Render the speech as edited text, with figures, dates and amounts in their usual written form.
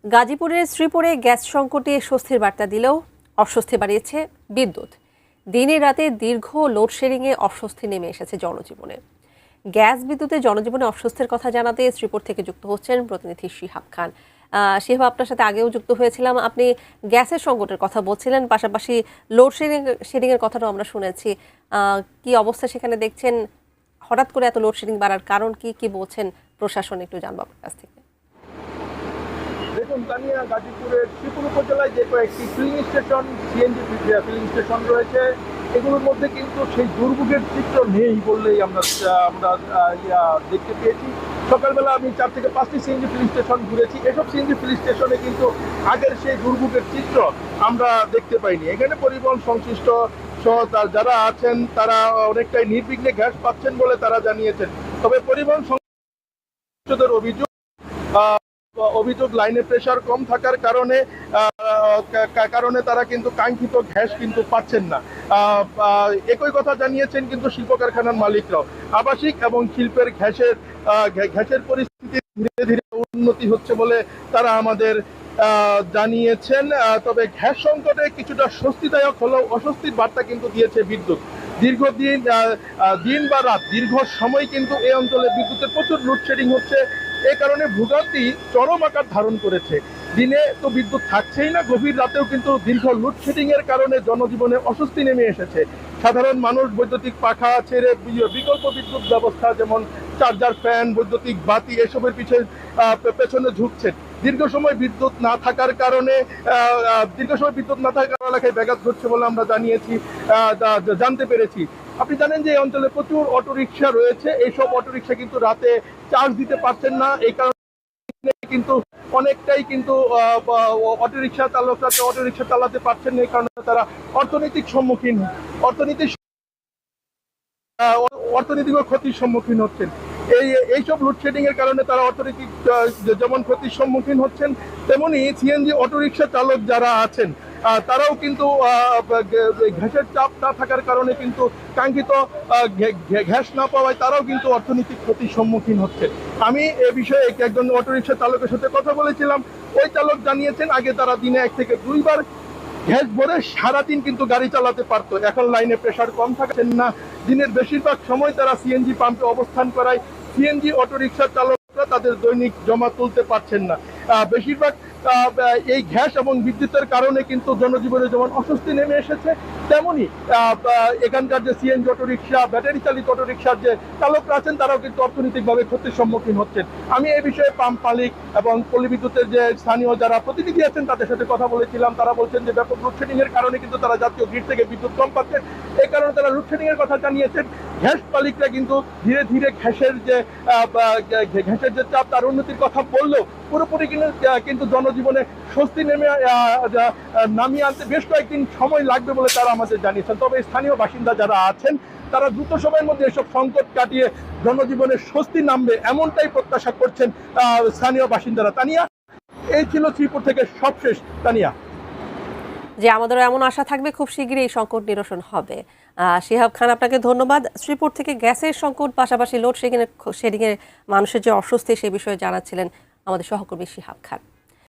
গাজীপুরের শ্রীপুরে গ্যাস সংকটে স্বস্তির বার্তা দিলেও অস্বস্তি বাড়িয়েছে বিদ্যুৎ। দিনে রাতে দীর্ঘ লোডশেডিংয়ে অস্বস্তি নেমে এসেছে জনজীবনে। গ্যাস বিদ্যুতে জনজীবনে অস্বস্তির কথা জানাতে শ্রীপুর থেকে যুক্ত হচ্ছেন প্রতিনিধি শিহাব খান। শিহাব, আপনার সাথে আগেও যুক্ত হয়েছিলাম, আপনি গ্যাসের সংকটের কথা বলছিলেন, পাশাপাশি লোডশেডিংয়ের কথাটাও আমরা শুনেছি। কি অবস্থা সেখানে দেখছেন? হঠাৎ করে এত লোডশেডিং বাড়ার কারণ কি কি বলছেন প্রশাসন, একটু জানবো আপনার কাছ থেকে। দেখুন তানিয়া, গাজীপুরের শ্রীপুর উপজেলায় যে কয়েকটি filling station, CNG filling station রয়েছে, এগুলোর মধ্যে কিন্তু সেই দুর্ভোগের চিত্র নেই বললেই আমরা দেখতে পেয়েছি। সকালবেলা আমি 4 থেকে 5টি সিএনজি ফিলিং স্টেশন ঘুরেছি। এসব সিএনজি ফিলিং স্টেশনে কিন্তু আগের সেই দুর্ভোগের চিত্র আমরা দেখতে পাইনি। এখানে পরিবহন সংশ্লিষ্ট সহ যারা আছেন তারা অনেকটাই নির্বিঘ্নে গ্যাস পাচ্ছেন বলে তারা জানিয়েছেন। তবে পরিবহন সংশ্লিষ্টদের অভিযোগ লাইনে প্রেসার কম থাকার কারণে তারা কিন্তু কাঙ্ক্ষিত গ্যাস কিন্তু পাচ্ছেন না। একই কথা জানিয়েছেন কিন্তু শিল্প কারখানার মালিকরাও। আবাসিক এবং শিল্পের গ্যাসের পরিস্থিতি ধীরে ধীরে উন্নতি হচ্ছে বলে তারা আমাদের জানিয়েছেন। তবে গ্যাস সংকটে কিছুটা স্বস্তিদায়ক হলেও অস্বস্তির বার্তা কিন্তু দিয়েছে বিদ্যুৎ। দীর্ঘদিন দিন বা রাত দীর্ঘ সময় কিন্তু এই অঞ্চলে বিদ্যুতের প্রচুর লোডশেডিং হচ্ছে। এই কারণে ভোগান্তি চরম আকার ধারণ করেছে। দিনে তো বিদ্যুৎ থাকছেই না, গভীর রাতেও কিন্তু দীর্ঘ লোডশেডিং এর কারণে জনজীবনে অস্বস্তি নেমে এসেছে। সাধারণ মানুষ বৈদ্যুতিক পাখা ছেড়ে বিকল্প বিদ্যুৎ ব্যবস্থা যেমন চার্জার, ফ্যান, বৈদ্যুতিক বাতি এসবের পেছনে ঝুঁকছেন। দীর্ঘ সময় বিদ্যুৎ না থাকার কারণে এলাকায় ব্যাঘাত ঘটছে বলে আমরা জানতে পেরেছি। আপনি জানেন যে এই অঞ্চলে প্রচুর অটোরিকশা রয়েছে। এইসব অটোরিকশা কিন্তু রাতে চার্জ দিতে পারছেন না। এই কারণে কিন্তু অনেকটাই কিন্তু অটোরিকশা চালকরা অটোরিকশা চালাতে পারছেন না। এই কারণে তারা অর্থনৈতিক ক্ষতির সম্মুখীন হচ্ছেন। এইসব লোডশেডিং এর কারণে তারা অর্থনৈতিক যেমন ক্ষতির সম্মুখীন হচ্ছেন, তেমনি সিএনজি অটোরিকশা চালক যারা আছেন তারাও কিন্তু গ্যাসের চাপ না থাকার কারণে কিন্তু কাঙ্ক্ষিত গ্যাস না পাওয়ায় তারাও কিন্তু অর্থনৈতিক ক্ষতির সম্মুখীন হচ্ছে। আমি এ বিষয়ে একজন অটোরিকশা চালকের সাথে কথা বলেছিলাম। ওই চালক জানিয়েছেন আগে তারা দিনে 1 থেকে 2 বার গ্যাস ভরে সারাদিন কিন্তু গাড়ি চালাতে পারতো। এখন লাইনে প্রেসার কম থাকছেন না। দিনের বেশিরভাগ সময় তারা সিএনজি পাম্পে অবস্থান করায় সিএনজি অটোরিকশা চালকরা তাদের দৈনিক জমা তুলতে পারছেন না। বেশিরভাগ এই গ্যাস এবং বিদ্যুতের কারণে কিন্তু জনজীবনে যেমন অস্বস্তি নেমে এসেছে, তেমনি এখানকার যে সিএনজি অটোরিকশা, ব্যাটারি চালিত অটোরিকশার যে চালকরা আছেন তারাও কিন্তু অর্থনৈতিকভাবে ক্ষতির সম্মুখীন হচ্ছেন। আমি এই বিষয়ে পাম্প মালিক এবং পল্লী বিদ্যুতের যে স্থানীয় যারা প্রতিনিধি আছেন তাদের সাথে কথা বলেছিলাম। তারা বলছেন যে ব্যাপক লোডশেডিং এর কারণে কিন্তু তারা জাতীয় গ্রিড থেকে বিদ্যুৎ কম পাচ্ছেন। এই কারণে তারা লোডশেডিং এর কথা জানিয়েছেন। গ্যাস মালিকরা কিন্তু ধীরে ধীরে গ্যাসের যে চাপ তার উন্নতির কথা বললেও পুরোপুরি কিন্তু জনজীবনে স্বস্তি নামিয়ে আনতে বেশ কয়েকদিন সময় লাগবে বলে তারা আমাদের জানিয়েছেন। তবে স্থানীয় বাসিন্দা যারা আছেন তারা দ্রুত সময়ের মধ্যে এসব সংকট কাটিয়ে জনজীবনে স্বস্তি নামবে এমনটাই প্রত্যাশা করছেন স্থানীয় বাসিন্দারা। তানিয়া, এই ছিল শ্রীপুর থেকে সবশেষ। তানিয়া, যে আমাদেরও এমন আশা থাকবে খুব শীঘ্রই এই সংকট নিরসন হবে। শিহাব খান, আপনাকে ধন্যবাদ। শ্রীপুর থেকে গ্যাসের সংকট পাশাপাশি লোডশেডিংয়ের মানুষের যে অস্বস্তি সে বিষয়ে জানাচ্ছিলেন আমাদের সহকর্মী শিহাব খান।